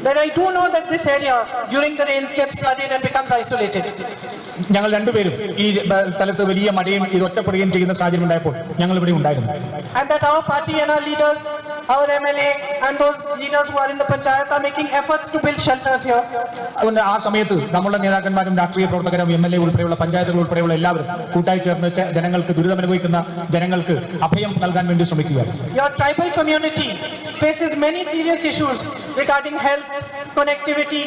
That I do know that this area during the rains gets flooded and becomes isolated. ഞങ്ങൾ രണ്ടുപേരും ഈ സ്ഥലത്ത് വലിയ മഴയും ഇത് ഒറ്റപ്പെടുകയും ചെയ്യുന്ന സാഹചര്യം ഉണ്ടായപ്പോൾ ഞങ്ങൾ ഇവിടെ ഉണ്ടായിരുന്നു. And that our party and our leaders, our MLA and those leaders who are in the panchayat are making efforts to build shelters here. അതുകൊണ്ട് ആ സമയത്ത് നമ്മളുടെ നേതാക്കന്മാരും രാഷ്ട്രീയ പ്രവർത്തകരും MLA ഉൾപ്പെടെയുള്ള പഞ്ചായത്തുകൾ ഉൾപ്പെടെയുള്ള എല്ലാവരും കൂട്ടായി ചേർന്ന് ജനങ്ങൾക്ക് ദുരിതമനുഭവിക്കുന്ന ജനങ്ങൾക്ക് അഭയം നൽകാൻ വേണ്ടി ശ്രമിക്കുകയാണ്. Your tribal community faces many serious issues regarding health, connectivity.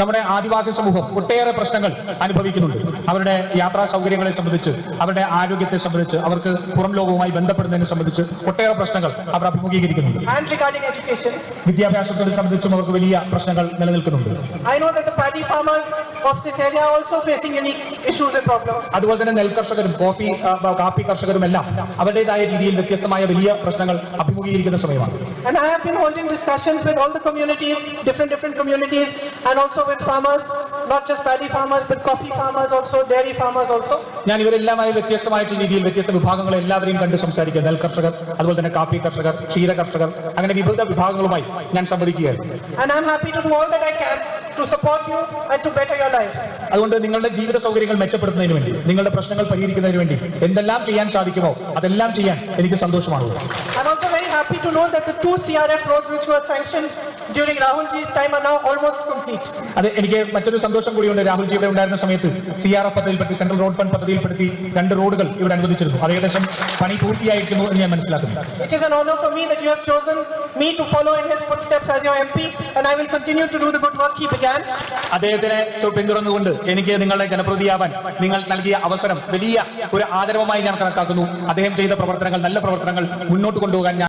നമ്മുടെ ആദിവാസി സമൂഹം ഒട്ടേറെ പ്രശ്നങ്ങൾ അനുഭവിക്കുന്നുണ്ട്. അവരുടെ യാത്രാ സൗകര്യങ്ങളെ സംബന്ധിച്ച്, അവരുടെ ആരോഗ്യത്തെ സംബന്ധിച്ച്, അവർക്ക് പുറം ലോകവുമായി ബന്ധപ്പെടുന്നതിനെ സംബന്ധിച്ച് ഒട്ടേറെ പ്രശ്നങ്ങൾ അവർ അഭിമുഖീകരിക്കുന്നുണ്ട്. And regarding education, വിദ്യാഭ്യാസത്തെ സംബന്ധിച്ചും അവർക്ക് വലിയ പ്രശ്നങ്ങൾ നിലനിൽക്കുന്നുണ്ട്. I know that the paddy farmers of this area are also facing unique issues and problems. അതുപോലെ തന്നെ നെൽ കർഷകരും കാപ്പി കർഷകരും എല്ലാം അവരുടേതായ രീതിയിൽ വ്യത്യസ്തമായ വലിയ പ്രശ്നങ്ങൾ അഭിമുഖീകരിക്കുന്ന സമയമാണ്. And I have been holding discussions with all the communities, different communities, and also with farmers, not just paddy farmers but coffee farmers also, dairy farmers also. ഞാൻ ഇവരെല്ലാമായി വ്യത്യസ്തമായിട്ടുള്ള രീതിയിൽ വ്യത്യസ്ത വിഭാഗങ്ങളെ എല്ലാവരെയും കണ്ട് സംസാരിക്കുക. നെൽ കർഷകർ, അതുപോലെ തന്നെ കാപ്പി കർഷകർ, ക്ഷീര കർഷകർ, അങ്ങനെ വിവിധ വിഭാഗങ്ങളുമായി ഞാൻ സംവദിക്കുകയാണ്. And I'm happy to do all that I can to support you and to better your lives. അതുകൊണ്ട് നിങ്ങളുടെ ജീവിത സൗകര്യങ്ങൾ മെച്ചപ്പെടുത്തുന്നതിന് വേണ്ടി, നിങ്ങളുടെ പ്രശ്നങ്ങൾ പരിഹരിക്കുന്നതിന് വേണ്ടി എന്തെല്ലാം ചെയ്യാൻ സാധിക്കുമോ അതെല്ലാം ചെയ്യാൻ എനിക്ക് സന്തോഷമാണ്. I'm also very happy to know that the 2 CRF roads which were sanctioned during Rahulji's time are now almost complete. അത് എനിക്ക് മറ്റൊരു സന്തോഷം കൂടിയുണ്ട്. രാഹുൽജി ഇവിടെ ഉണ്ടായിരുന്ന സമയത്ത് CRF പദ്ധതിയിൽപ്പെടുത്തി, സെൻട്രൽ റോഡ് ഫണ്ട് പദ്ധതിയിൽപ്പെടുത്തി 2 റോഡുകൾ ഇവിടെ അനുവദിച്ചിരുന്നു. അത് ഏകദേശം പണി പൂർത്തിയായിരിക്കുന്നു എന്ന് ഞാൻ മനസ്സിലാക്കുന്നു. It is an honor for me that you have chosen me to follow in his footsteps as your MP, and I will continue to do the good work he began. അദ്ദേഹത്തിനെ പിന്തുടർന്നുകൊണ്ട് എനിക്ക് നിങ്ങളുടെ ജനപ്രതിയാവാൻ നിങ്ങൾ നൽകിയ അവസരം വലിയ ഒരു ആദരവുമായി ഞാൻ കണക്കാക്കുന്നു. അദ്ദേഹം ചെയ്ത പ്രവർത്തനങ്ങൾ, നല്ല പ്രവർത്തനങ്ങൾ മുന്നോട്ട് കൊണ്ടുപോകാൻ ഞാൻ